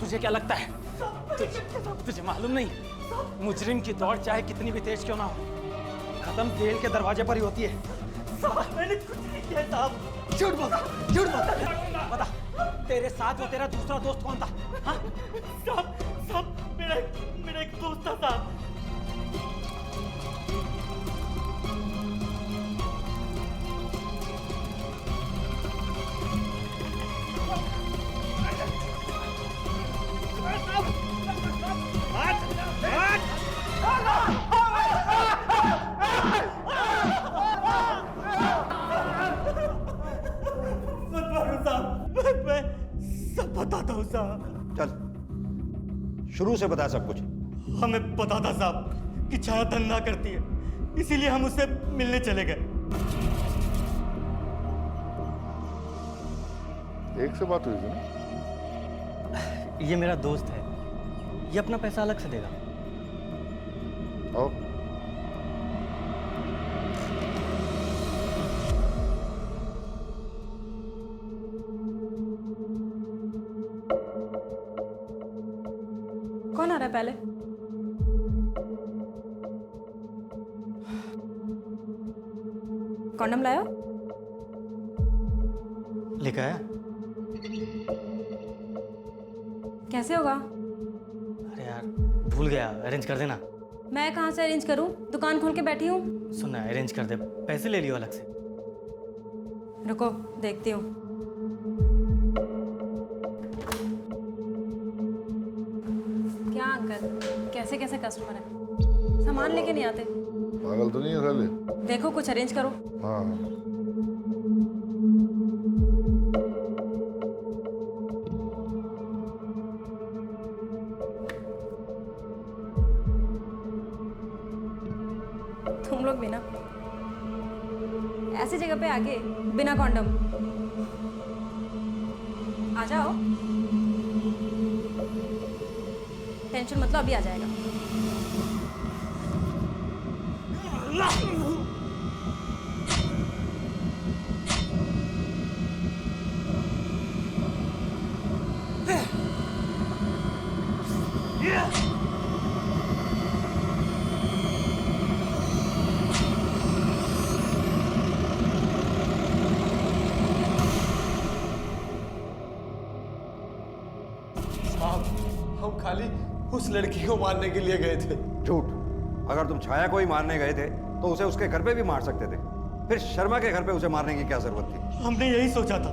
तुझे क्या लगता है? तुझे मालूम नहीं, मुजरिम की दौड़ चाहे कितनी भी तेज क्यों ना हो, खत्म जेल के दरवाजे पर ही होती है। मैंने कुछ नहीं किया साहब। झूठ बोलता। बता, तेरे साथ वो तेरा दूसरा दोस्त कौन था? हाँ? साहब मेरा एक दोस्त था साहब। मैं सब बताता हूँ साहब। चल शुरू से बता सब कुछ। हमें पता था साहब कि छाया धंधा करती है, इसीलिए हम उससे मिलने चले गए। एक से बात हुई थी ना? ये मेरा दोस्त है, ये अपना पैसा अलग से देगा। और कौन आ रहा है पहले? कॉन्डम लाया? लेकर आया? कैसे होगा? अरे यार भूल गया, अरेंज कर देना। मैं कहाँ से अरेंज करूँ? दुकान खोल के बैठी हूँ। सुनना, अरेंज कर दे, पैसे ले लियो अलग से। रुको देखती हूँ। क्या अंकल, कैसे कैसे कस्टमर है, सामान लेके नहीं आते। पागल तो नहीं है साले? देखो कुछ अरेंज करो। हाँ तुम लोग भी ना ऐसी जगह पे आके बिना कॉन्डम। आ जाओ, टेंशन मत लो, अभी आ जाएगा। हम खाली उस लड़की को मारने के लिए गए थे। झूठ। अगर तुम छाया को ही मारने गए थे तो उसे उसके घर पे भी मार सकते थे, फिर शर्मा के घर पे उसे मारने की क्या जरूरत थी? हमने यही सोचा था,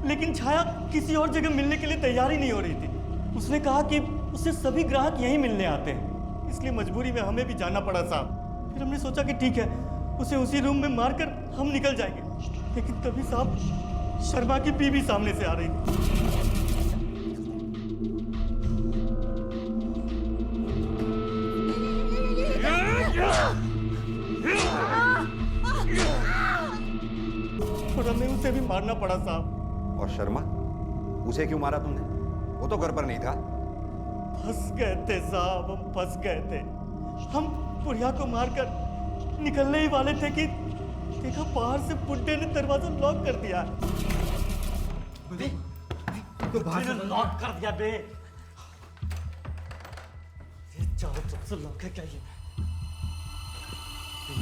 लेकिन छाया किसी और जगह मिलने के लिए तैयार ही नहीं हो रही थी। उसने कहा कि उससे सभी ग्राहक यहीं मिलने आते हैं, इसलिए मजबूरी में हमें भी जाना पड़ा साहब। फिर हमने सोचा कि ठीक है, उसे उसी रूम में मारकर हम निकल जाएंगे, लेकिन तभी साहब शर्मा की बीवी सामने से आ रही थी। और हमें उसे भी मारना पड़ा साहब। और शर्मा, उसे क्यों मारा तुमने? वो तो घर पर नहीं था। फंस गए थे साहब, हम फंस गए थे। हम बुढ़िया को मारकर निकलने ही वाले थे कि देखा बाहर से बुड्ढे ने दरवाजा लॉक कर दिया। तो बाहर से लॉक कर दिया बे। ये चारों तरफ से लॉक है क्या?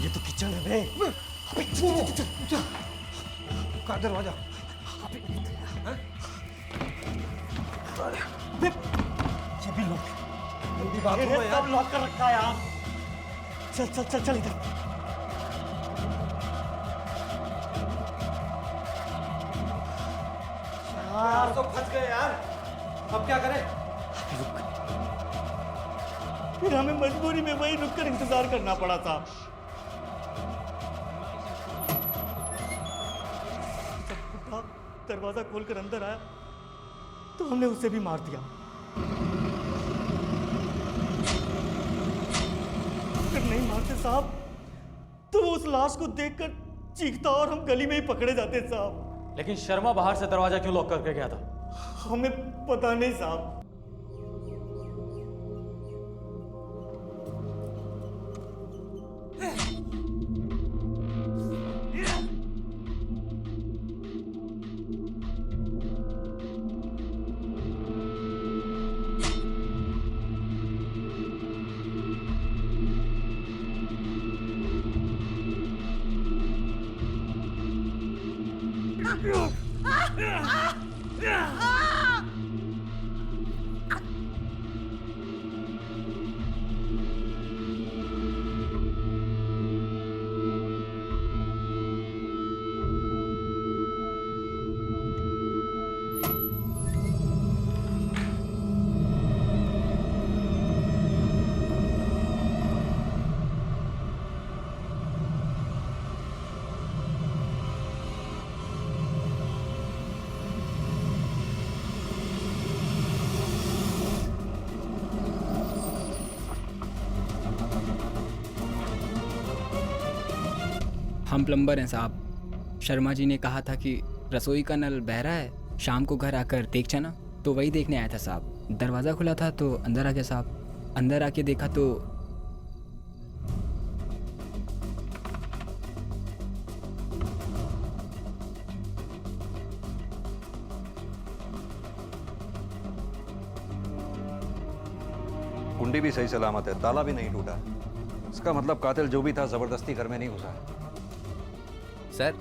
ये तो किचन है बे। का दरवाजा? ये भी लॉक। जल्दी बात करो यार। सब लॉक कर रखा है यार। चल चल चल चल इधर। यार तो फंस गए यार, अब क्या करें? फिर हमें मजबूरी में वहीं रुककर इंतजार करना पड़ा था। जब बुढ़ा दरवाजा खोलकर अंदर आया तो हमने उसे भी मार दिया। अगर नहीं मारते साहब तो उस लाश को देखकर चीखता और हम गली में ही पकड़े जाते साहब। लेकिन शर्मा बाहर से दरवाजा क्यों लॉक करके गया था? हमें पता नहीं साहब। हम प्लम्बर हैं साहब। शर्मा जी ने कहा था कि रसोई का नल बह रहा है, शाम को घर आकर देख जाना। तो वही देखने आया था साहब। दरवाज़ा खुला था तो अंदर आ गया साहब। अंदर आके देखा तो कुंडी भी सही सलामत है, ताला भी नहीं टूटा। इसका मतलब कातिल जो भी था जबरदस्ती घर में नहीं घुसा। सर,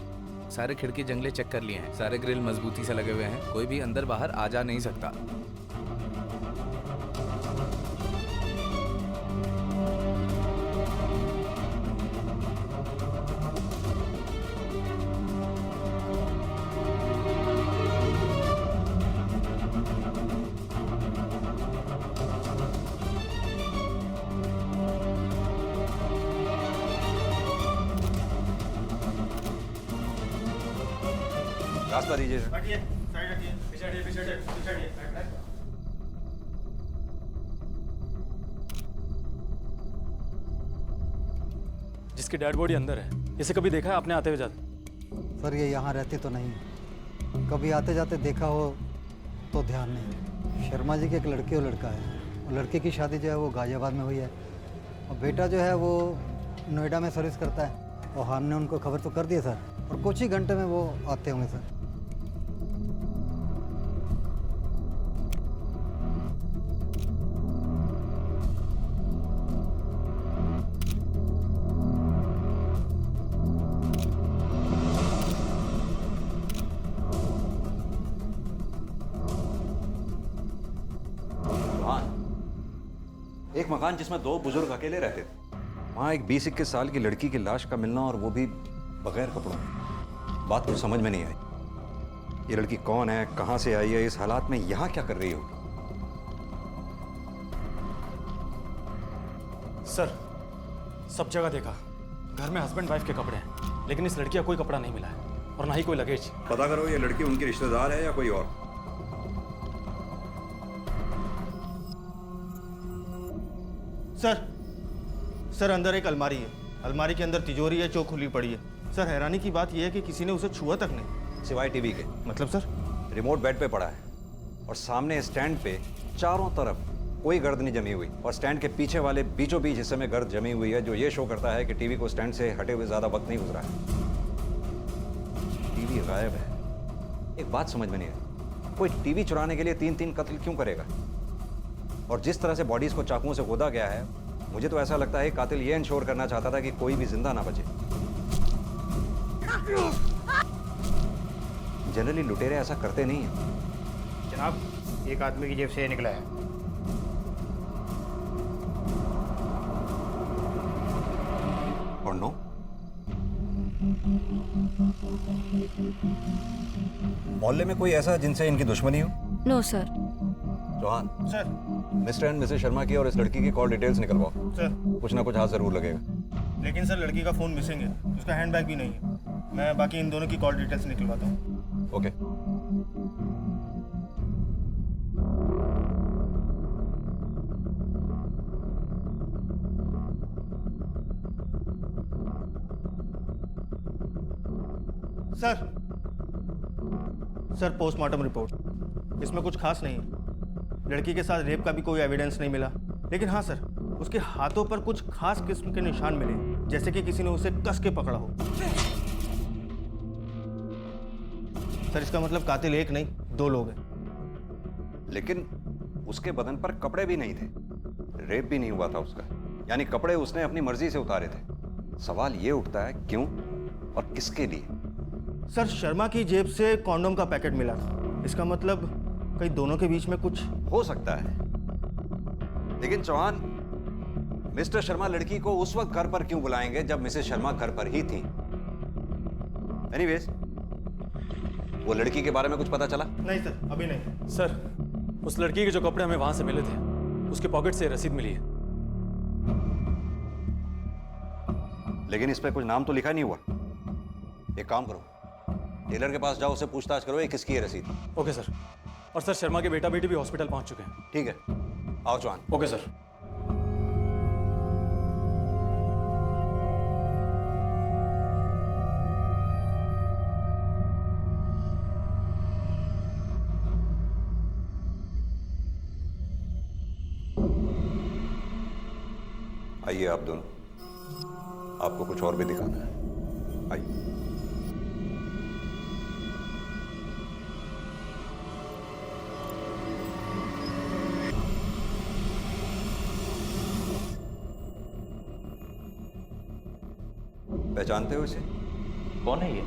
सारे खिड़की जंगले चेक कर लिए हैं, सारे ग्रिल मजबूती से लगे हुए हैं, कोई भी अंदर बाहर आ जा नहीं सकता। रास्ता दीजिए सर। हटिए, साइड हटिए, पीछे हटिए, पीछे हटिए, पीछे हटिए, साइड हटिए। जिसकी डेड बॉडी अंदर है, इसे कभी देखा है आपने आते हुए जाते? सर ये यहाँ रहते तो नहीं, कभी आते जाते देखा हो तो ध्यान नहीं। शर्मा जी के एक लड़के और लड़का है। वो लड़के की शादी जो है वो गाजियाबाद में हुई है और बेटा जो है वो नोएडा में सर्विस करता है। और हमने उनको खबर तो कर दी है सर, और कुछ ही घंटे में वो आते होंगे सर। एक मकान जिसमें दो बुजुर्ग अकेले रहते थे, वहाँ एक 20-21 साल की लड़की की लाश का मिलना, और वो भी बगैर कपड़ों। बात कुछ समझ में नहीं आई। ये लड़की कौन है, कहाँ से आई है, इस हालात में यहाँ क्या कर रही होगी? सर, सब जगह देखा, घर में हस्बैंड वाइफ के कपड़े हैं, लेकिन इस लड़की का कोई कपड़ा नहीं मिला है और ना ही कोई लगेज। पता करो ये लड़की उनकी रिश्तेदार है या कोई और। सर अंदर एक अलमारी है, अलमारी के अंदर तिजोरी है जो खुली पड़ी है। सर हैरानी की बात यह है कि किसी ने उसे छुआ तक नहीं, सिवाय टीवी के। मतलब सर रिमोट बेड पे पड़ा है और सामने स्टैंड पे चारों तरफ कोई गर्द नहीं जमी हुई, और स्टैंड के पीछे वाले बीचों बीच हिस्से में गर्द जमी हुई है, जो ये शो करता है कि टीवी को स्टैंड से हटे हुए ज्यादा वक्त नहीं गुजरा है। टीवी गायब है। एक बात समझ में नहीं आई, कोई टीवी चुराने के लिए 3-3 कत्ल क्यों करेगा? और जिस तरह से बॉडीज को चाकुओं से गोदा गया है, मुझे तो ऐसा लगता है कातिल ये इंश्योर करना चाहता था कि कोई भी जिंदा ना बचे। जनरली लुटेरे ऐसा करते नहीं हैं। जनाब, एक आदमी की जेब से निकला है। और नो, मोहल्ले में कोई ऐसा जिनसे इनकी दुश्मनी हो? No sir. Chauhan, sir Mr and Mrs Sharma की और इस लड़की की कॉल डिटेल्स निकलवाओ। सर कुछ ना कुछ हाथ जरूर लगेगा। लेकिन सर लड़की का फ़ोन मिसिंग है, उसका हैंडबैग भी नहीं है। मैं बाकी इन दोनों की कॉल डिटेल्स निकलवाता हूँ। ओके। सर पोस्टमार्टम रिपोर्ट, इसमें कुछ खास नहीं है। लड़की के साथ रेप का भी कोई एविडेंस नहीं मिला, लेकिन हाँ सर, उसके हाथों पर कुछ खास किस्म के निशान मिले, जैसे कि किसी ने उसे कस के पकड़ा हो। सर इसका मतलब कातिल एक नहीं, 2 लोग हैं। लेकिन उसके बदन पर कपड़े भी नहीं थे, रेप भी नहीं हुआ था उसका, यानी कपड़े उसने अपनी मर्जी से उतारे थे। सवाल ये उठता है क्यों और किसके लिए? सर शर्मा की जेब से कॉन्डोम का पैकेट मिला था। इसका मतलब कहीं दोनों के बीच में कुछ हो सकता है, लेकिन चौहान, मिस्टर शर्मा लड़की को उस वक्त घर पर क्यों बुलाएंगे जब मिसेस शर्मा घर पर ही थी? एनीवेज, वो लड़की के बारे में कुछ पता चला? नहीं सर, अभी नहीं। सर, उस लड़की के जो कपड़े हमें वहां से मिले थे, उसके पॉकेट से रसीद मिली है। लेकिन इस पे कुछ नाम तो लिखा नहीं हुआ। एक काम करो, टेलर के पास जाओ, उसे पूछताछ करो ये किसकी है रसीद। Okay sir. और सर, शर्मा के बेटा बेटी भी हॉस्पिटल पहुंच चुके हैं। ठीक है, आओ चौहान। Okay sir. आइए आप दोनों, आपको कुछ और भी दिखाना है। आइए। पहचानते हो इसे? कौन है ये?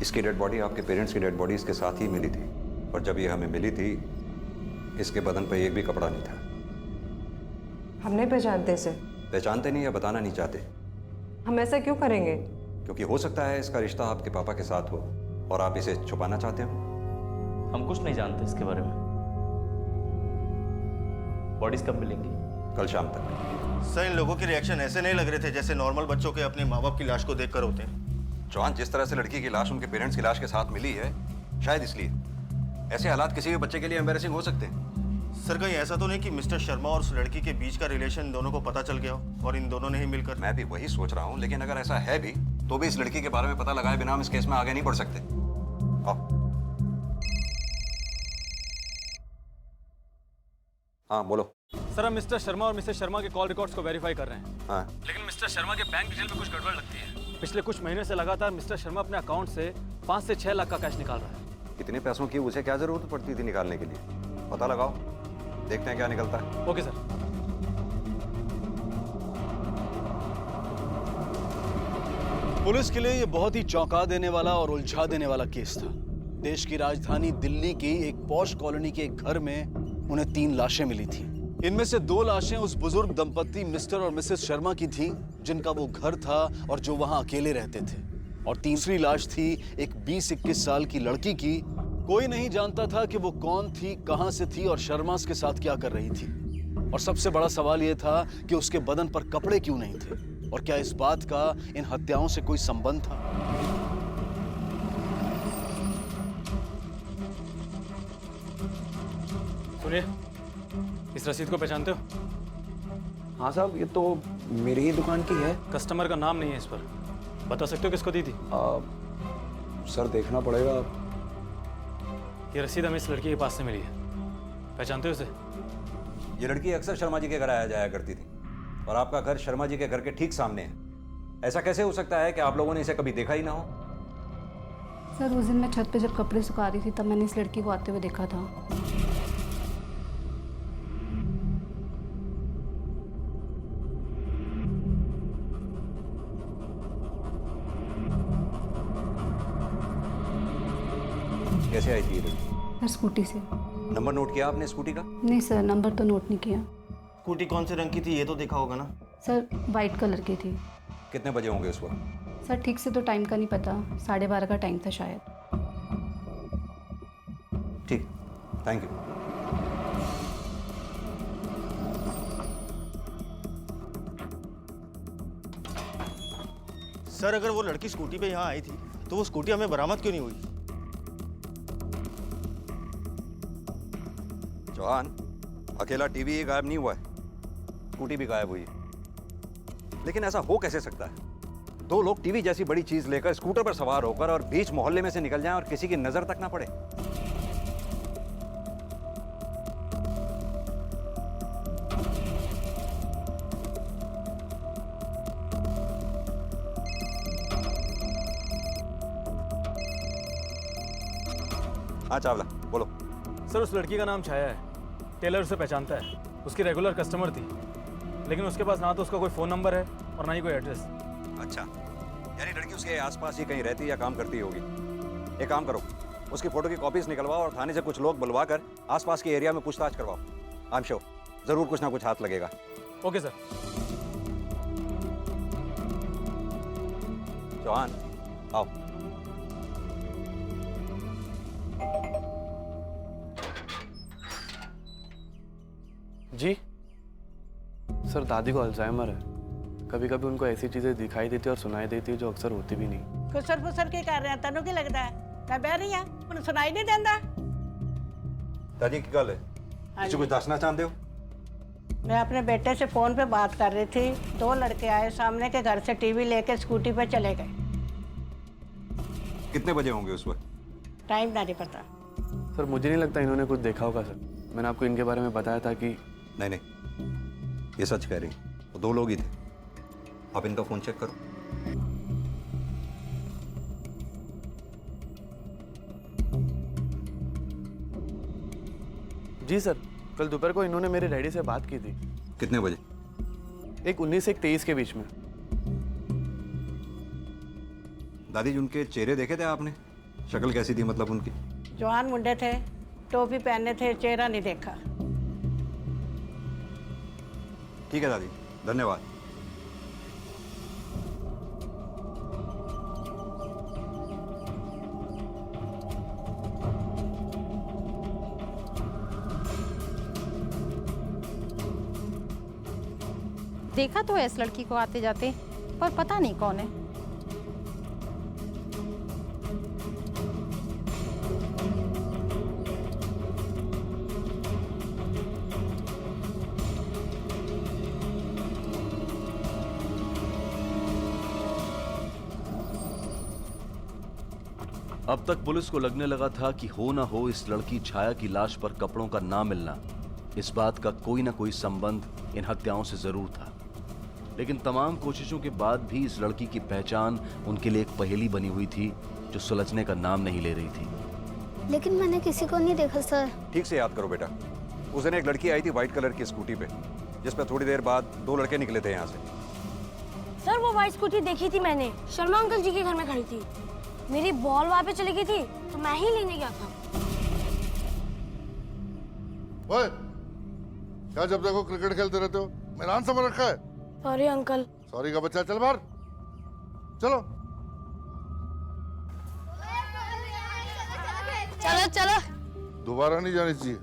इसकी डेड बॉडी आपके पेरेंट्स की डेड बॉडी इसके साथ ही मिली थी, और जब ये हमें मिली थी इसके बदन पर एक भी कपड़ा नहीं था। हम नहीं पहचानते इसे। पहचानते नहीं या बताना नहीं चाहते? हम ऐसा क्यों करेंगे? क्योंकि हो सकता है इसका रिश्ता आपके पापा के साथ हो और आप इसे छुपाना चाहते हो। हम कुछ नहीं जानते इसके बारे में। बॉडीज कब मिलेंगी? कल शाम तक। सर, इन लोगों के रिएक्शन ऐसे नहीं लग रहे थे जैसे नॉर्मल बच्चों के अपने माँ बाप की लाश को देखकर होते हैं। चौहान, जिस तरह से लड़की की लाश उनके पेरेंट्स की लाश के साथ मिली है, शायद इसलिए ऐसे हालात किसी भी बच्चे के लिए एम्बैरेसिंग हो सकते हैं। सर, कहीं ऐसा तो नहीं कि मिस्टर शर्मा और उस लड़की के बीच का रिलेशन इन दोनों को पता चल गया हो और इन दोनों ने ही मिलकर? मैं भी वही सोच रहा हूँ, लेकिन अगर ऐसा है भी तो भी इस लड़की के बारे में पता लगाए बिना हम इस केस में आगे नहीं बढ़ सकते। आओ। हाँ बोलो। सर, हम मिस्टर शर्मा और मिसेस शर्मा के कॉल रिकॉर्ड्स को वेरीफाई कर रहे हैं। हाँ। लेकिन मिस्टर शर्मा के बैंक डिटेल में कुछ गड़बड़ लगती है। पिछले कुछ महीने से लगातार मिस्टर शर्मा अपने अकाउंट से 5 से 6 लाख का कैश निकाल रहा है। इतने पैसों की उसे क्या जरूरत पड़ती थी निकालने के लिए? पता लगाओ, देखते हैं क्या निकलता है। Okay sir. पुलिस के लिए ये बहुत ही चौंका देने वाला और उलझा देने वाला केस था। देश की राजधानी दिल्ली की एक पॉश कॉलोनी के एक घर में उन्हें 3 लाशें मिली थी। इनमें से 2 लाशें उस बुजुर्ग दंपत्ति मिस्टर और मिसेस शर्मा की थीं, जिनका वो घर था और जो वहां अकेले रहते थे। और तीसरी लाश थी एक 20-21 साल की लड़की की। कोई नहीं जानता था कि वो कौन थी, कहां से थी और शर्मास के साथ क्या कर रही थी। और सबसे बड़ा सवाल यह था कि उसके बदन पर कपड़े क्यों नहीं थे, और क्या इस बात का इन हत्याओं से कोई संबंध था? सुनिए, इस रसीद को पहचानते हो? हाँ साहब, ये तो मेरी ही दुकान की है। कस्टमर का नाम नहीं है इस पर। बता सकते हो किसको दी थी? सर देखना पड़ेगा। ये रसीद हमें इस लड़की के पास से मिली है। पहचानते हो इसे? ये लड़की अक्सर शर्मा जी के घर आया जाया करती थी, और आपका घर शर्मा जी के घर के ठीक सामने है। ऐसा कैसे हो सकता है कि आप लोगों ने इसे कभी देखा ही ना हो? सर, उस दिन मैं छत पे जब कपड़े सुखा रही थी तब मैंने इस लड़की को आते हुए देखा था। कैसे आई थी ये लड़की? सर, स्कूटी से। नंबर नोट किया आपने स्कूटी का? नहीं सर, नंबर तो नोट नहीं किया। स्कूटी कौन से रंग की थी ये तो देखा होगा ना? सर, वाइट कलर की थी। कितने बजे होंगे उस वक्त? सर, ठीक से तो टाइम का नहीं पता, 12:30 का टाइम था शायद। ठीक, थैंक यू। सर, अगर वो लड़की स्कूटी पे यहाँ आई थी तो वो स्कूटी हमें बरामद क्यों नहीं हुई? चौहान, अकेला टीवी ही गायब नहीं हुआ है, स्कूटी भी गायब हुई है। लेकिन ऐसा हो कैसे सकता है? 2 लोग टीवी जैसी बड़ी चीज लेकर स्कूटर पर सवार होकर और बीच मोहल्ले में से निकल जाएं और किसी की नजर तक ना पड़े। हाँ चावला, बोलो। सर, उस लड़की का नाम छाया है। टेलर उसे पहचानता है, उसकी रेगुलर कस्टमर थी। लेकिन उसके पास ना तो उसका कोई फ़ोन नंबर है और ना ही कोई एड्रेस। अच्छा, यानी लड़की उसके आसपास ही कहीं रहती या काम करती होगी। एक काम करो, उसकी फोटो की कॉपीज निकलवाओ और थाने से कुछ लोग बुलवा कर आसपास के एरिया में पूछताछ करवाओ। आई एम श्योर जरूर कुछ ना कुछ हाथ लगेगा। Okay sir. चौहान आओ। जी सर, दादी को अल्जाइमर है। कभी कभी उनको ऐसी चीजें दिखाई देती और सुनाई देती जो अक्सर होती भी नहीं। खुसर फुसर के कर रहे हैं, तेनों की लगता है मैं बह रही हूं, उन्हें सुनाई नहीं देता। दादी की गल है, किसी कुछ दसना चाहते हो? मैं अपने बेटे से फोन पे बात कर रही थी, 2 लड़के आए सामने के घर से टीवी लेके स्कूटी पे चले गए। कितने बजे होंगे उस वक्त? टाइम नहीं पता सर। मुझे नहीं लगता इन्होंने कुछ देखा होगा सर। मैंने आपको इनके बारे में बताया था कि नहीं, ये सच कह रही, वो 2 लोग ही थे। आप इनका फोन चेक करो। जी सर, कल दोपहर को इन्होंने मेरे डैडी से बात की थी। कितने बजे? एक 19 से 23 के बीच में। दादी जी, उनके चेहरे देखे थे आपने? शक्ल कैसी थी मतलब उनकी? जवान मुंडे थे, टोपी पहने थे, चेहरा नहीं देखा। ठीक है दादी, धन्यवाद। देखा तो है इस लड़की को आते जाते, पर पता नहीं कौन है। अब तक पुलिस को लगने लगा था कि हो ना हो इस लड़की छाया की लाश पर कपड़ों का ना मिलना, इस बात का कोई ना कोई संबंध इन हत्याओं से जरूर था। लेकिन तमाम कोशिशों के बाद भी इस लड़की की पहचान उनके लिए एक पहेली बनी हुई थी जो सुलझने का नाम नहीं ले रही थी। लेकिन मैंने किसी को नहीं देखा सर। ठीक से याद करो बेटा। उस दिन एक लड़की आई थी व्हाइट कलर की स्कूटी पे, जिस पर थोड़ी देर बाद 2 लड़के निकले थे यहाँ से। सर वो व्हाइट स्कूटी देखी थी मैंने, शर्मा अंकल जी के घर में खड़ी थी। मेरी बॉल वहाँ पे चली गई थी तो मैं ही लेने गया था। ओए, क्या जब देखो क्रिकेट खेलते रहते हो? मैदान समझ रखा है? Sorry uncle. सॉरी का बच्चा, चल बाहर चलो। चलो चलो। दोबारा नहीं जानी चाहिए।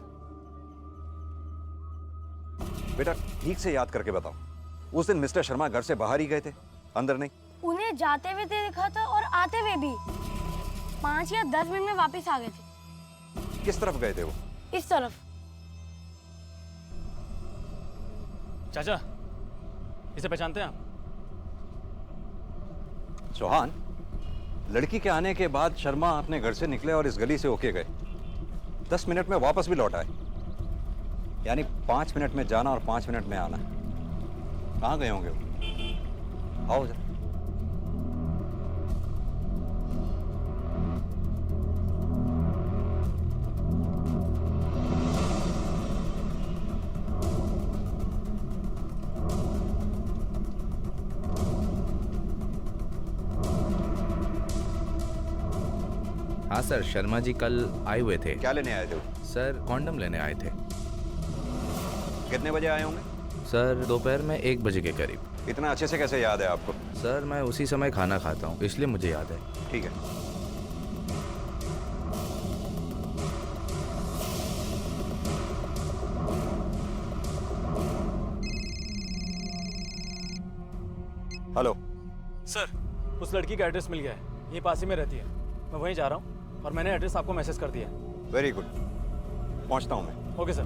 बेटा ठीक से याद करके बताओ, उस दिन मिस्टर शर्मा घर से बाहर ही गए थे, अंदर नहीं? उन्हें जाते हुए देखा था और आते हुए भी। 5 या 10 मिनट में वापस आ गए थे। किस तरफ गए थे वो? इस तरफ। चाचा, इसे पहचानते हैं आप? चौहान, लड़की के आने के बाद शर्मा अपने घर से निकले और इस गली से होके गए। 10 मिनट में वापस भी लौट आए, यानी 5 मिनट में जाना और 5 मिनट में आना। कहाँ गए होंगे वो? आओ जरा। हाँ सर, शर्मा जी कल आए हुए थे। क्या लेने आए थे वो? सर कॉन्डम लेने आए थे। कितने बजे आए होंगे? सर दोपहर में 1 बजे के करीब। इतना अच्छे से कैसे याद है आपको? सर मैं उसी समय खाना खाता हूँ, इसलिए मुझे याद है। ठीक है। हेलो सर, उस लड़की का एड्रेस मिल गया है, यहीं पास ही में रहती है। मैं वहीं जा रहा हूँ और मैंने एड्रेस आपको मैसेज कर दिया है। वेरी गुड, पहुँचता हूँ मैं। Okay sir.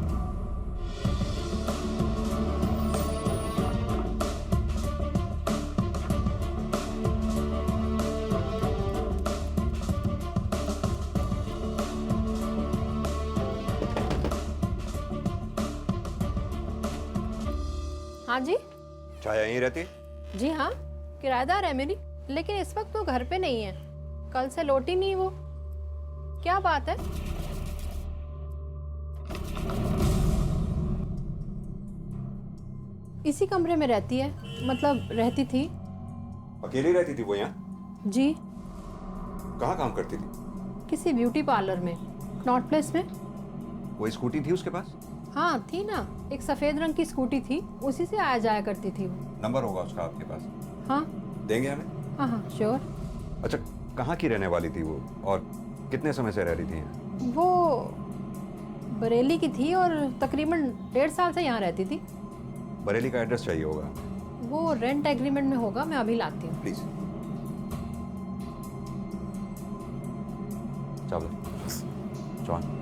हाँ जी। छाया यहीं रहती है? जी हाँ, किराएदार है मेरी, लेकिन इस वक्त वो घर पे नहीं है। कल से लौटी नहीं वो। क्या बात है? इसी कमरे में रहती है, मतलब रहती थी। अकेली रहती थी वो यहाँ? जी। कहाँ काम करती थी? किसी ब्यूटी पार्लर में, नॉट प्लेस में। कोई स्कूटी थी उसके पास? हाँ थी ना, एक सफ़ेद रंग की स्कूटी थी, उसी से आया जाया करती थी वो। नंबर होगा उसका आपके पास? हाँ। देंगे हमें? हाँ हाँ श्योर। अच्छा, कहाँ की रहने वाली थी वो और कितने समय से रह रही थी यहाँ? वो बरेली की थी और तकरीबन 1.5 साल से यहाँ रहती थी। बरेली का एड्रेस चाहिए होगा। वो रेंट एग्रीमेंट में होगा, मैं अभी लाती हूँ। प्लीज। चावला, जॉन।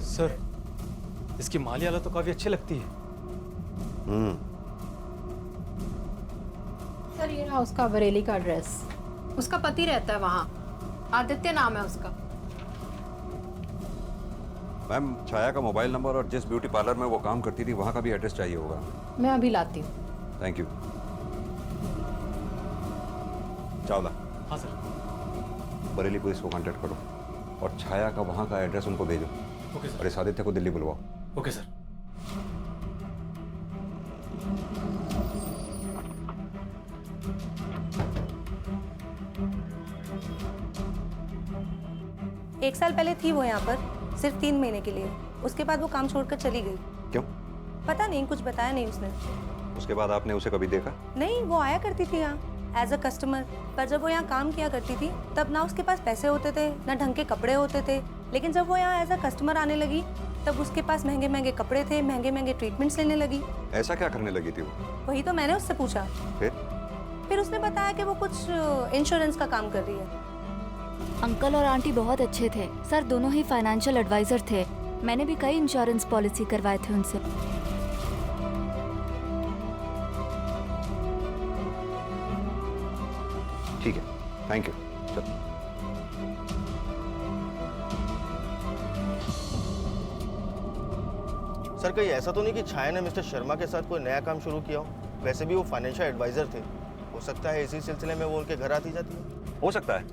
सर, इसकी माली हालत तो काफी अच्छी लगती है। सर ये रहा उसका बरेली का एड्रेस। उसका पति रहता है वहाँ, आदित्य नाम है उसका। मैम, छाया का मोबाइल नंबर और जिस ब्यूटी पार्लर में वो काम करती थी वहाँ का भी एड्रेस चाहिए होगा। मैं अभी लाती हूँ। Thank you. चावला। हाँ सर। बरेली पुलिस को कांटेक्ट करो और छाया का वहाँ का एड्रेस उनको भेजो। Okay sir. और इस आदित्य को दिल्ली बुलवाओ। Okay sir. एक साल पहले थी वो यहाँ पर, सिर्फ 3 महीने के लिए। उसके बाद वो काम छोड़कर चली गई। क्यों? पता नहीं, कुछ बताया नहीं उसने। उसके बाद आपने उसे कभी देखा? नहीं, वो आया करती थी यहाँ एज अ कस्टमर, पर जब वो यहाँ काम किया करती थी तब ना उसके पास पैसे होते थे ना ढंग के कपड़े होते थे। लेकिन जब वो यहाँ एज अ कस्टमर आने लगी तब उसके पास महंगे महंगे कपड़े थे, महंगे महंगे ट्रीटमेंट्स लेने लगी। ऐसा क्या करने लगी थी वो? वही तो मैंने उससे पूछा। फिर उसने बताया कि वो कुछ इंश्योरेंस का काम कर रही है। अंकल और आंटी बहुत अच्छे थे सर, दोनों ही फाइनेंशियल एडवाइजर थे। मैंने भी कई इंश्योरेंस पॉलिसी करवाए थे उनसे। ठीक है, थैंक यू। चल। सर, कहीं ऐसा तो नहीं कि छाया ने मिस्टर शर्मा के साथ कोई नया काम शुरू किया हो? वैसे भी वो फाइनेंशियल एडवाइजर थे, हो सकता है इसी सिलसिले में वो उनके घर आती जाती है। हो सकता है,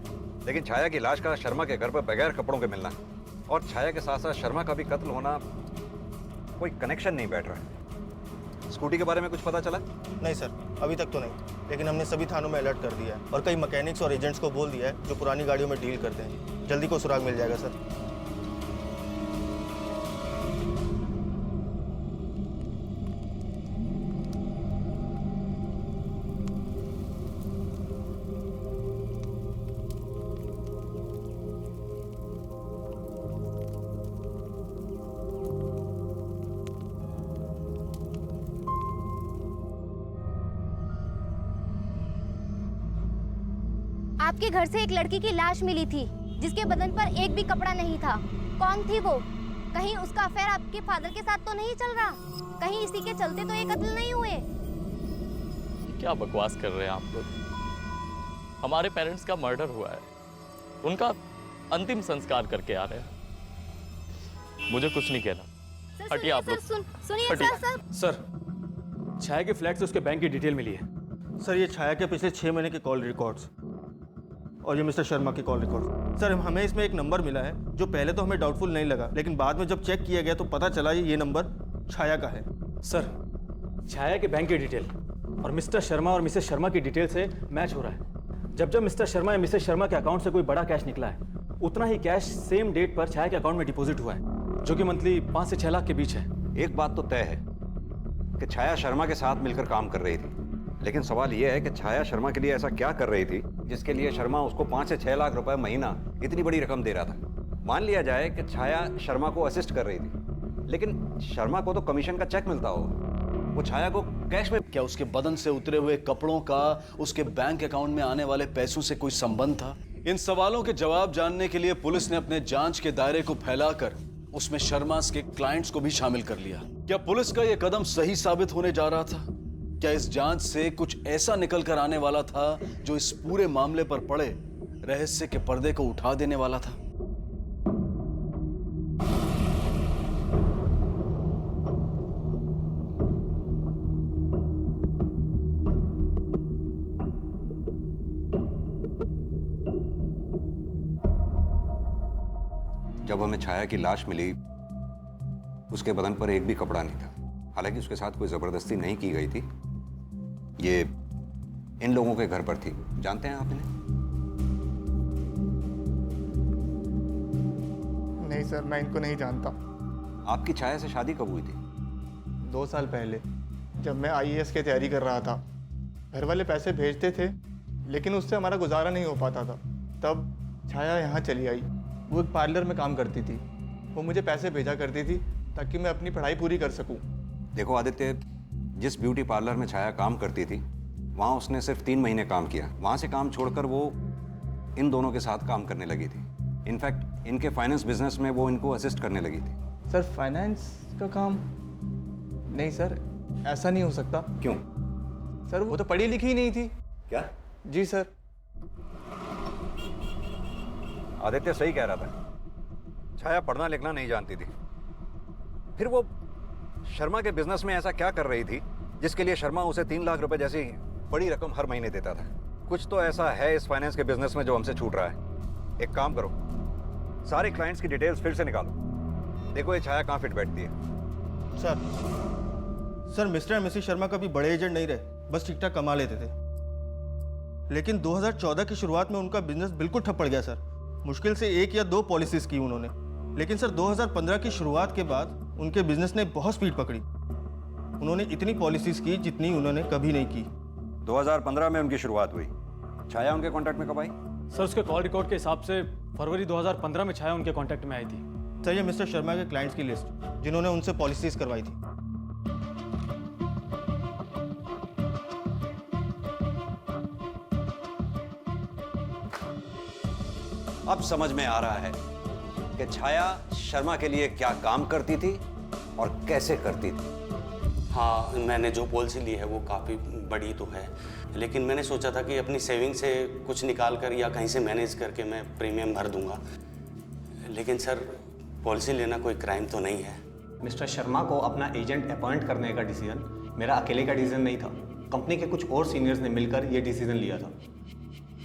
लेकिन छाया की लाश का शर्मा के घर पर बगैर कपड़ों के मिलना और छाया के साथ साथ शर्मा का भी कत्ल होना, कोई कनेक्शन नहीं बैठ रहा है। स्कूटी के बारे में कुछ पता चला? नहीं सर, अभी तक तो नहीं, लेकिन हमने सभी थानों में अलर्ट कर दिया है और कई मैकेनिक्स और एजेंट्स को बोल दिया है जो पुरानी गाड़ियों में डील करते हैं। जल्दी को सुराग मिल जाएगा सर। आपके घर से एक लड़की की लाश मिली थी जिसके बदन पर एक भी कपड़ा नहीं था। कौन थी वो? कहीं उसका अफेयर आपके फादर के साथ तो नहीं चल रहा? कहीं इसी के चलते तो ये कत्ल नहीं हुए? क्या बकवास कर रहे हैं आप लोग? हमारे पेरेंट्स का मर्डर हुआ है, उनका अंतिम संस्कार करके आ रहे हैं। मुझे कुछ नहीं कहना। हटिए आप लोग। सुनिए सर। सर, छाया के फ्लैट से उसके बैंक की डिटेल मिली है। सर, ये छाया के पिछले 6 महीने के कॉल रिकॉर्ड्स और ये मिस्टर शर्मा के कॉल रिकॉर्ड। सर, हमें इसमें एक नंबर मिला है जो पहले तो हमें डाउटफुल नहीं लगा, लेकिन बाद में जब चेक किया गया तो पता चला ये नंबर छाया का है। सर, छाया के बैंक की डिटेल और मिस्टर शर्मा और मिसेस शर्मा की डिटेल से मैच हो रहा है। जब मिस्टर शर्मा या मिसेस शर्मा के अकाउंट से कोई बड़ा कैश निकला है, उतना ही कैश सेम डेट पर छाया के अकाउंट में डिपॉजिट हुआ है, जो कि मंथली 5 से 6 लाख के बीच है। एक बात तो तय है कि छाया शर्मा के साथ मिलकर काम कर रही थी, लेकिन सवाल यह है कि छाया शर्मा के लिए ऐसा क्या कर रही थी जिसके लिए शर्मा उसको 5 से 6 लाख रुपए महीना इतनी बड़ी रकम दे रहा था। मान लिया जाए कि छाया शर्मा को असिस्ट कर रही थी, लेकिन शर्मा को तो कमीशन का चेक मिलता होगा, वो छाया को कैश में। क्या उसके बदन से उतरे हुए कपड़ों का उसके बैंक अकाउंट में आने वाले पैसों से कोई संबंध था? इन सवालों के जवाब जानने के लिए पुलिस ने अपने जांच के दायरे को फैलाकर उसमें शर्मा के क्लाइंट्स को भी शामिल कर लिया। क्या पुलिस का यह कदम सही साबित होने जा रहा था? क्या इस जांच से कुछ ऐसा निकल कर आने वाला था जो इस पूरे मामले पर पड़े रहस्य के पर्दे को उठा देने वाला था? जब हमें छाया की लाश मिली उसके बदन पर एक भी कपड़ा नहीं था। हालांकि उसके साथ कोई जबरदस्ती नहीं की गई थी। ये इन लोगों के घर पर थी। जानते हैं आप इन्हें? नहीं सर, मैं इनको नहीं जानता। आपकी छाया से शादी कब हुई थी? 2 साल पहले, जब मैं IAS की तैयारी कर रहा था। घर वाले पैसे भेजते थे लेकिन उससे हमारा गुजारा नहीं हो पाता था। तब छाया यहाँ चली आई। वो एक पार्लर में काम करती थी। वो मुझे पैसे भेजा करती थी ताकि मैं अपनी पढ़ाई पूरी कर सकूं। देखो आदित्य, जिस ब्यूटी पार्लर में छाया काम करती थी वहाँ उसने सिर्फ 3 महीने काम किया। वहाँ से काम छोड़कर वो इन दोनों के साथ काम करने लगी थी। इनफैक्ट इनके फाइनेंस बिजनेस में वो इनको असिस्ट करने लगी थी। सर फाइनेंस का काम? नहीं सर, ऐसा नहीं हो सकता। क्यों? सर वो तो पढ़ी लिखी ही नहीं थी। क्या? जी सर। आदित्य सही कह रहा था, छाया पढ़ना लिखना नहीं जानती थी। फिर वो शर्मा के बिजनेस में ऐसा क्या कर रही थी जिसके लिए शर्मा उसे 3 लाख रुपए जैसी बड़ी रकम हर महीने देता था? कुछ तो ऐसा है इस फाइनेंस के बिजनेस में जो हमसे छूट रहा है। एक काम करो, सारे क्लाइंट्स की डिटेल्स फिर से निकालो, देखो ये छाया कहाँ फिट बैठती है। Sir Mr and Mrs Sharma कभी बड़े एजेंट नहीं रहे, बस ठीक ठाक कमा लेते थे। लेकिन 2014 की शुरुआत में उनका बिजनेस बिल्कुल ठप पड़ गया सर। मुश्किल से 1 या 2 पॉलिसीज की उन्होंने। लेकिन सर 2015 की शुरुआत के बाद उनके बिजनेस ने बहुत स्पीड पकड़ी। उन्होंने इतनी पॉलिसीज की जितनी उन्होंने कभी नहीं की। 2015 में उनकी शुरुआत हुई। छाया उनके कांटेक्ट में कब आई? सर उसके कॉल रिकॉर्ड के हिसाब से फरवरी 2015 में छाया उनके कांटेक्ट में आई थी। सर ये मिस्टर शर्मा के क्लाइंट्स की लिस्ट जिन्होंने उनसे पॉलिसीज करवाई थी। अब समझ में आ रहा है कि छाया शर्मा के लिए क्या काम करती थी और कैसे करती थी। हाँ, मैंने जो पॉलिसी ली है वो काफ़ी बड़ी तो है, लेकिन मैंने सोचा था कि अपनी सेविंग से कुछ निकाल कर या कहीं से मैनेज करके मैं प्रीमियम भर दूंगा। लेकिन सर पॉलिसी लेना कोई क्राइम तो नहीं है। मिस्टर शर्मा को अपना एजेंट अपॉइंट करने का डिसीजन मेरा अकेले का डिसीजन नहीं था। कंपनी के कुछ और सीनियर्स ने मिलकर ये डिसीजन लिया था।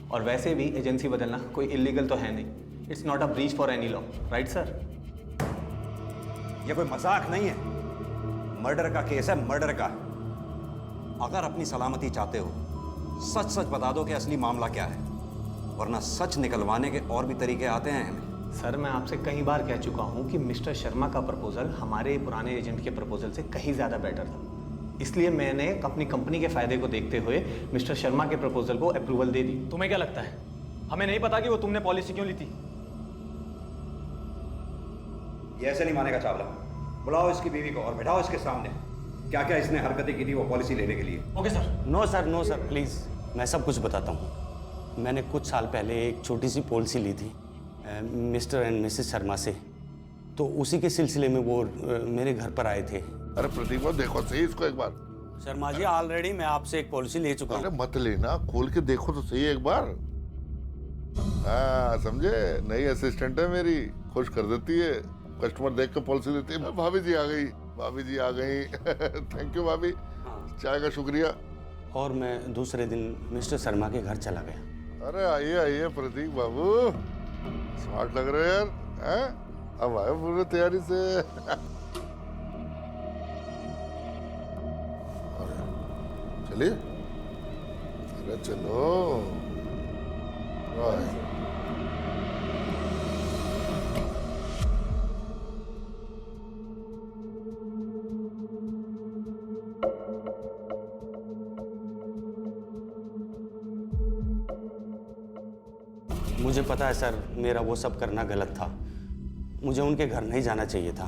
और वैसे भी एजेंसी बदलना कोई इलीगल तो है नहीं। It's not a breach for any law, right sir? ये कोई मजाक नहीं है, मर्डर का केस है, मर्डर का। अगर अपनी सलामती चाहते हो सच सच बता दो कि असली मामला क्या है, वरना सच निकलवाने के और भी तरीके आते हैं हमें। सर मैं आपसे कई बार कह चुका हूँ कि मिस्टर शर्मा का प्रपोजल हमारे पुराने एजेंट के प्रपोजल से कहीं ज़्यादा बेटर था। इसलिए मैंने अपनी कंपनी के फायदे को देखते हुए मिस्टर शर्मा के प्रपोजल को अप्रूवल दे दी। तुम्हें क्या लगता है हमें नहीं पता कि वो तुमने पॉलिसी क्यों ली थी? ये ऐसे नहीं मानेगा चावला। बुलाओ इसकी बीवी को और बैठाओ इसके सामने। क्या क्या इसने हरकतें की थी वो पॉलिसी लेने के लिए। Okay sir. No sir please, मैं सब कुछ बताता हूँ। मैंने कुछ साल पहले एक छोटी सी पॉलिसी ली थी मिस्टर एंड मिसेस शर्मा से, तो उसी के सिलसिले में वो मेरे घर पर आए थे। अरे प्रदीप देखो सही इसको एक बार। शर्मा जी ऑलरेडी मैं आपसे एक पॉलिसी ले चुका हूँ। अरे मत लेना, खोल के देखो तो सही एक बार। हाँ समझे, नई असिस्टेंट है मेरी, खुश कर देती है, कस्टमर देख के पॉलिसी देती है। भाभी जी आ गई, भाभी जी आ गई। थैंक यू भाभी, चाय का शुक्रिया। और मैं दूसरे दिन मिस्टर शर्मा के घर चला गया। अरे आइए आइए प्रतीक बाबू, स्मार्ट लग रहे यार। हैं? अब आए पूरी तैयारी से। चलिए, अरे चलो। मुझे पता है सर, मेरा वो सब करना गलत था। मुझे उनके घर नहीं जाना चाहिए था।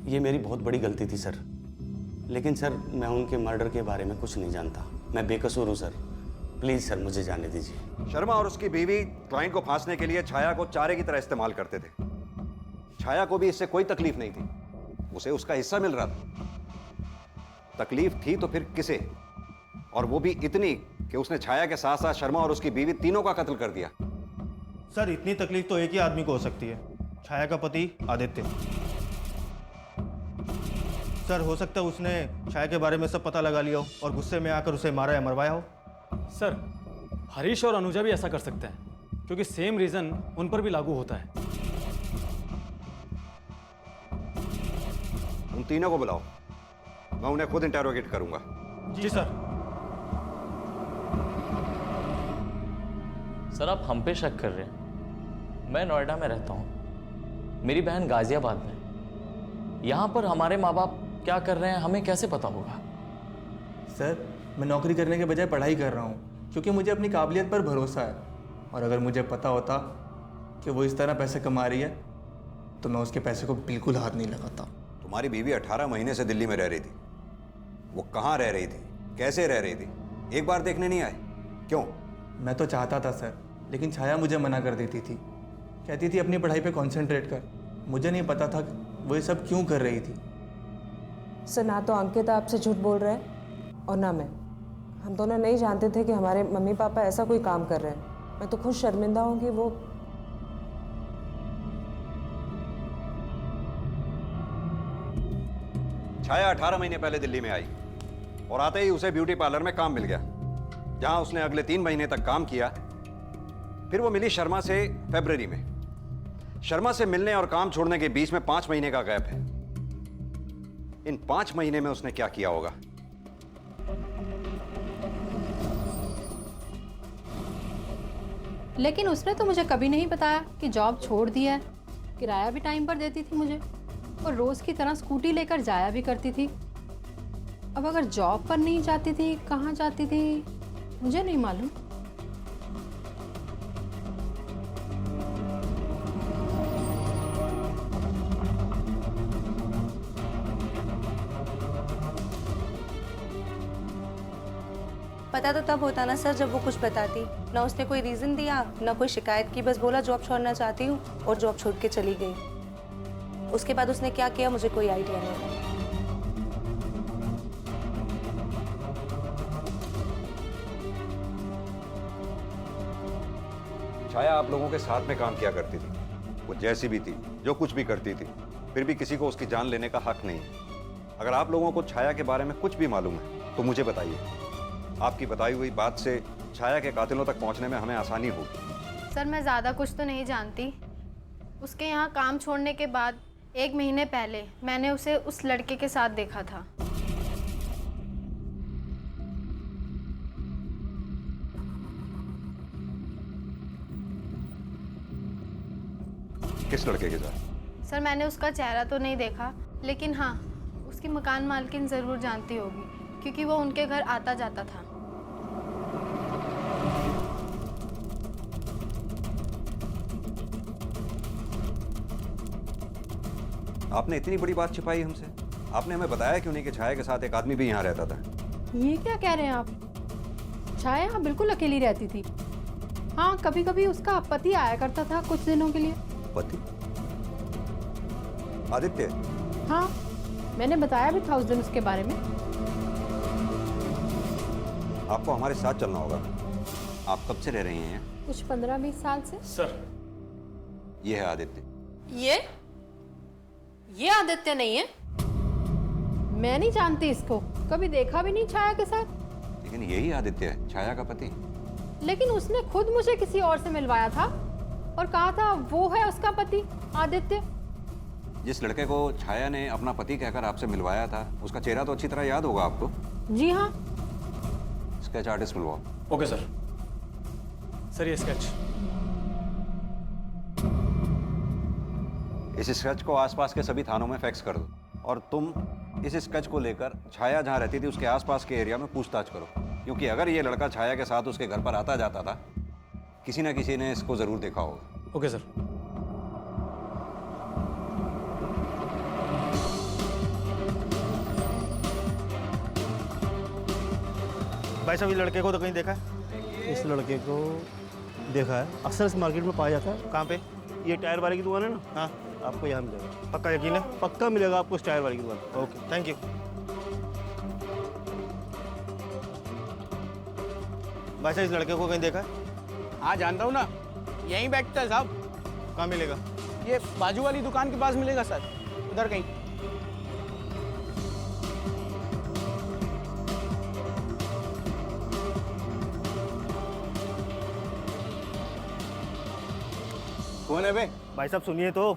ये मेरी बहुत बड़ी गलती थी सर। लेकिन सर मैं उनके मर्डर के बारे में कुछ नहीं जानता। मैं बेकसूर हूँ सर। प्लीज़ सर मुझे जाने दीजिए। शर्मा और उसकी बीवी क्लाइंट को फांसने के लिए छाया को चारे की तरह इस्तेमाल करते थे। छाया को भी इससे कोई तकलीफ नहीं थी, उसे उसका हिस्सा मिल रहा था। तकलीफ थी तो फिर किसे? और वो भी इतनी कि उसने छाया के साथ साथ शर्मा और उसकी बीवी तीनों का कत्ल कर दिया। सर इतनी तकलीफ तो एक ही आदमी को हो सकती है, छाया का पति आदित्य। सर हो सकता है उसने छाया के बारे में सब पता लगा लिया हो और गुस्से में आकर उसे मारा या मरवाया हो। सर हरीश और अनुजा भी ऐसा कर सकते हैं क्योंकि सेम रीजन उन पर भी लागू होता है। उन तीनों को बुलाओ, मैं उन्हें खुद इंटेरोगेट करूंगा। जी सर। सर आप हम पे शक कर रहे हैं? मैं नोएडा में रहता हूँ, मेरी बहन गाजियाबाद में। यहाँ पर हमारे माँ बाप क्या कर रहे हैं हमें कैसे पता होगा? सर मैं नौकरी करने के बजाय पढ़ाई कर रहा हूँ क्योंकि मुझे अपनी काबिलियत पर भरोसा है, और अगर मुझे पता होता कि वो इस तरह पैसे कमा रही है तो मैं उसके पैसे को बिल्कुल हाथ नहीं लगाता। तुम्हारी बीवी 18 महीने से दिल्ली में रह रही थी, वो कहाँ रह रही थी, कैसे रह रही थी, एक बार देखने नहीं आए? क्यों? मैं तो चाहता था सर, लेकिन छाया मुझे मना कर देती थी, कहती थी अपनी पढ़ाई पे कंसंट्रेट कर। मुझे नहीं पता था वो ये सब क्यों कर रही थी। सर ना तो अंकित आपसे झूठ बोल रहे हैं और ना मैं। हम दोनों नहीं जानते थे कि हमारे मम्मी पापा ऐसा कोई काम कर रहे हैं। मैं तो खुद शर्मिंदा हूँ कि वो छाया 18 महीने पहले दिल्ली में आई और आते ही उसे ब्यूटी पार्लर में काम मिल गया, जहां उसने अगले 3 महीने तक काम किया। फिर वो मिली शर्मा से फरवरी में। शर्मा से मिलने और काम छोड़ने के बीच में 5 महीने का गैप है। इन 5 महीने में उसने क्या किया होगा? लेकिन उसने तो मुझे कभी नहीं बताया कि जॉब छोड़ दिया है। किराया भी टाइम पर देती थी मुझे और रोज की तरह स्कूटी लेकर जाया भी करती थी। अब अगर जॉब पर नहीं जाती थी, कहाँ जाती थी मुझे नहीं मालूम। पता तो तब होता ना सर जब वो कुछ बताती। ना उसने कोई रीज़न दिया, ना कोई शिकायत की, बस बोला जॉब छोड़ना चाहती हूँ और जॉब छोड़ के चली गई। उसके बाद उसने क्या किया मुझे कोई आइडिया नहीं। छाया आप लोगों के साथ में काम किया करती थी, वो जैसी भी थी, जो कुछ भी करती थी, फिर भी किसी को उसकी जान लेने का हक नहीं है। अगर आप लोगों को छाया के बारे में कुछ भी मालूम है तो मुझे बताइए। आपकी बताई हुई बात से छाया के कातिलों तक पहुंचने में हमें आसानी होगी। सर मैं ज़्यादा कुछ तो नहीं जानती। उसके यहाँ काम छोड़ने के बाद 1 महीने पहले मैंने उसे उस लड़के के साथ देखा था। किस लड़के के साथ? सर मैंने उसका चेहरा तो नहीं देखा, लेकिन हाँ उसकी मकान मालकिन ज़रूर जानती होगी क्योंकि वो उनके घर आता जाता था। आपने इतनी बड़ी बात छिपाई हमसे? आपने हमें बताया क्यों नहीं कि छाया के साथ एक आदमी भी यहाँ रहता था? ये क्या कह रहे हैं आप? छाया यहाँ बिल्कुल अकेली रहती थी। हाँ कभी कभी उसका पति आया करता था कुछ दिनों के लिए। पति? आदित्य? हाँ मैंने बताया भी था उस दिन उसके बारे में। आपको हमारे साथ चलना होगा। आप कब से रह रही हैं? कुछ 15-20 साल से। सर ये है आदित्य। ये आदित्य नहीं है। मैं नहीं जानती इसको, कभी देखा भी नहीं छाया के साथ। लेकिन यही आदित्य है, छाया का पति। लेकिन उसने खुद मुझे किसी और से मिलवाया था और कहा था वो है उसका पति आदित्य। जिस लड़के को छाया ने अपना पति कहकर आपसे मिलवाया था उसका चेहरा तो अच्छी तरह याद होगा आपको? जी हाँ। स्केच आर्टिस्ट बुलवाओ। Okay sir. सर ये स्केच। इस स्केच को आसपास के सभी थानों में फैक्स कर दो और तुम इस स्केच को लेकर छाया जहां रहती थी उसके आसपास के एरिया में पूछताछ करो, क्योंकि अगर ये लड़का छाया के साथ उसके घर पर आता जाता था किसी ना किसी ने इसको जरूर देखा होगा। Okay sir. भाई साहब, इस लड़के को तो कहीं देखा है? इस लड़के को देखा है, अक्सर इस मार्केट में पाया जाता है। कहाँ पे? ये टायर वाले की दुकान है ना? हाँ, आपको यहाँ मिलेगा। पक्का यकीन है? पक्का मिलेगा आपको इस टायर वाले की दुकान। Okay, thank you. भाई साहब, इस लड़के को कहीं देखा है? हाँ जानता हूँ ना, यहीं बैठता है साहब। कहाँ मिलेगा? ये बाजू वाली दुकान के पास मिलेगा सर, उधर कहीं। कौन है बे? भाई साहब सुनिए तो।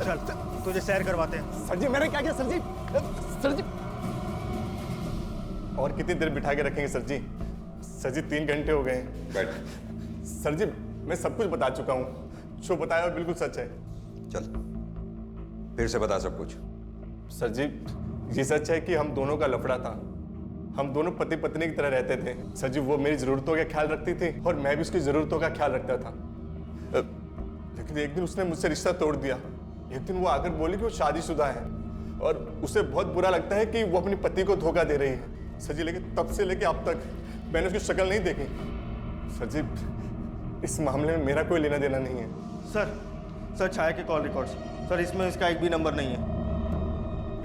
चल तुझे सैर करवाते हैं। सर जी मैंने क्या किया सर जी? सर जी और कितनी देर बिठा के रखेंगे सर जी? सर जी 3 घंटे हो गए हैं। बैठ। सर जी मैं सब कुछ बता चुका हूँ, जो बताया वो बिल्कुल सच है। चल फिर से बता सब कुछ। सर जी ये सच है कि हम दोनों का लफड़ा था। हम दोनों पति पत्नी की तरह रहते थे। सर जी वो मेरी ज़रूरतों का ख्याल रखती थी और मैं भी उसकी ज़रूरतों का ख्याल रखता था। लेकिन एक दिन उसने मुझसे रिश्ता तोड़ दिया। एक दिन वो आकर बोली कि वो शादीशुदा है और उसे बहुत बुरा लगता है कि वो अपने पति को धोखा दे रही है। सर जी लेकिन तब से लेके अब तक मैंने उसकी शक्ल नहीं देखी। सर जी इस मामले में मेरा कोई लेना देना नहीं है। सर छाया के कॉल रिकॉर्ड्स, सर इसमें इसका एक भी नंबर नहीं है।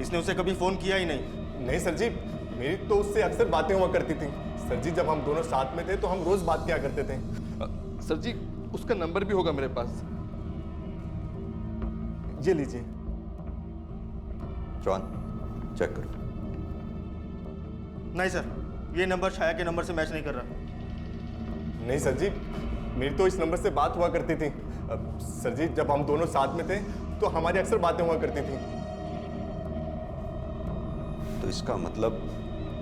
इसने उसे कभी फ़ोन किया ही नहीं। नहीं सर जी मेरी तो उससे अक्सर बातें हुआ करती थी। सर जी जब हम दोनों साथ में थे तो हम रोज बात किया करते थे। सर जी उसका नंबर भी होगा मेरे पास। ये लीजिए। जॉन चेक करो। नहीं सर ये नंबर छाया के नंबर से मैच नहीं कर रहा। नहीं सर जी मेरी तो इस नंबर से बात हुआ करती थी। सर जी जब हम दोनों साथ में थे तो हमारी अक्सर बातें हुआ करती थी। तो इसका मतलब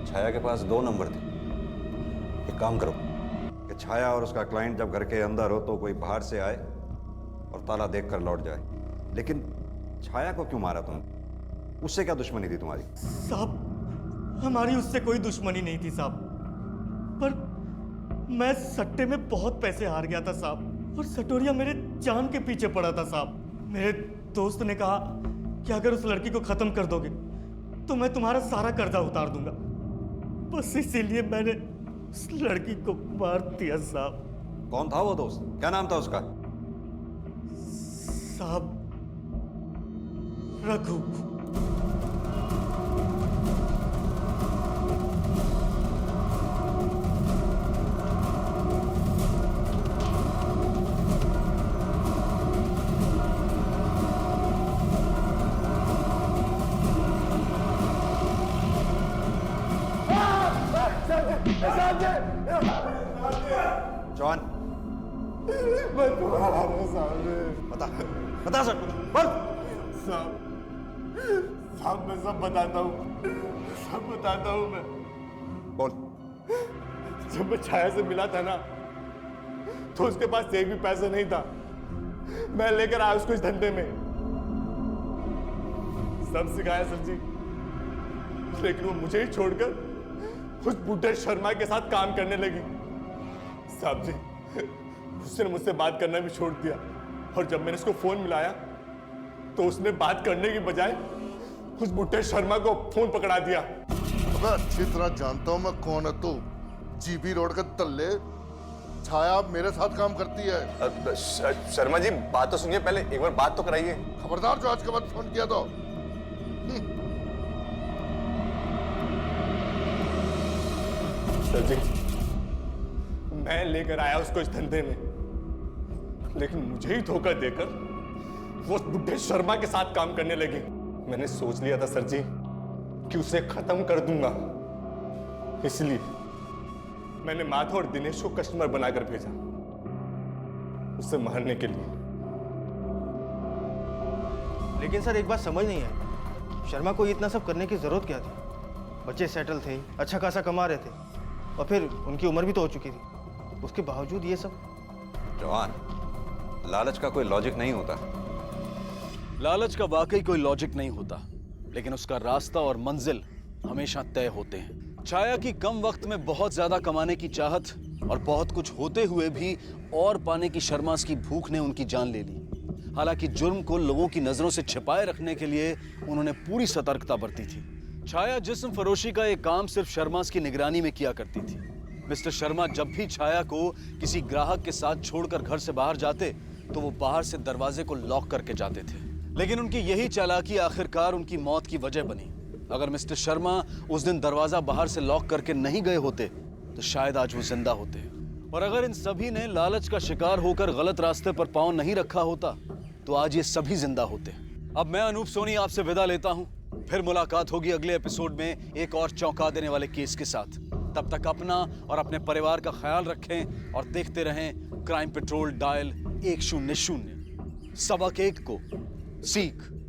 छाया के पास 2 नंबर थे। एक काम करो कि छाया और उसका क्लाइंट जब घर के अंदर हो तो कोई बाहर से आए और ताला देखकर लौट जाए। लेकिन छाया को क्यों मारा तुम? उससे क्या दुश्मनी थी तुम्हारी? साहब हमारी उससे कोई दुश्मनी नहीं थी साहब, पर मैं सट्टे में बहुत पैसे हार गया था साहब और सटोरिया मेरे जान के पीछे पड़ा था साहब। मेरे दोस्त ने कहा कि अगर उस लड़की को खत्म कर दोगे तो मैं तुम्हारा सारा कर्जा उतार दूंगा। बस इसीलिए मैंने उस लड़की को मार दिया साहब। कौन था वो दोस्त? क्या नाम था उसका? साहब रघु। जॉन मैं तुम्हारा सामने बता सर बोल। साहब मैं सब बताता हूँ मैं। बोल। जब मैं छाया से मिला था ना तो उसके पास एक भी पैसा नहीं था। मैं लेकर आया उसको इस धंधे में। सब सिखाया सर जी, लेकिन वो मुझे ही छोड़कर उस बुढ़े शर्मा के साथ काम करने लगी। साहब जी उसने मुझसे बात करना भी छोड़ दिया और जब मैंने उसको फोन मिलाया तो उसने बात करने की बजाय उस बुढ़े शर्मा को फोन पकड़ा दिया। अबे अच्छी तरह जानता हूं मैं कौन है तू। जीबी रोड के तल्ले छाया मेरे साथ काम करती है। शर्मा जी बात तो सुनिए, पहले एक बार बात तो कराइए। खबरदार जो आज के बाद फोन किया तो। सर जी मैं लेकर आया उसको इस धंधे में, लेकिन मुझे ही धोखा देकर वो उस बुढ़े शर्मा के साथ काम करने लगी। मैंने सोच लिया था सर जी कि उसे खत्म कर दूंगा, इसलिए मैंने माधव और दिनेश को कस्टमर बनाकर भेजा उसे मारने के लिए। लेकिन सर एक बात समझ नहीं आई, शर्मा को इतना सब करने की जरूरत क्या थी? बच्चे सेटल थे, अच्छा खासा कमा रहे थे और फिर उनकी उम्र भी तो हो चुकी थी, उसके बावजूद ये सब। जवान लालच का कोई लॉजिक नहीं होता। लालच का वाकई कोई लॉजिक नहीं होता, लेकिन उसका रास्ता और मंजिल हमेशा तय होते हैं। छाया की कम वक्त में बहुत ज्यादा कमाने की चाहत और बहुत कुछ होते हुए भी और पाने की शर्मास की भूख ने उनकी जान ले ली। हालांकि जुर्म को लोगों की नजरों से छिपाए रखने के लिए उन्होंने पूरी सतर्कता बरती थी। छाया जिस्म फरोशी का एक काम सिर्फ शर्मास की निगरानी में किया करती थी। मिस्टर शर्मा जब भी छाया को किसी ग्राहक के साथ छोड़कर घर से बाहर जाते तो वो बाहर से दरवाजे को लॉक करके जाते थे, लेकिन उनकी यही चालाकी आखिरकार उनकी मौत की वजह बनी। अगर मिस्टर शर्मा उस दिन दरवाजा बाहर से लॉक करके नहीं गए होते तो शायद आज वो जिंदा होते, और अगर इन सभी ने लालच का शिकार होकर गलत रास्ते पर पांव नहीं रखा होता तो आज ये सभी जिंदा होते। अब मैं अनूप सोनी आपसे विदा लेता हूं, फिर मुलाकात होगी अगले एपिसोड में एक और चौंका देने वाले केस के साथ। तब तक अपना और अपने परिवार का ख्याल रखें और देखते रहें क्राइम पेट्रोल डायल 100 1 को सीख।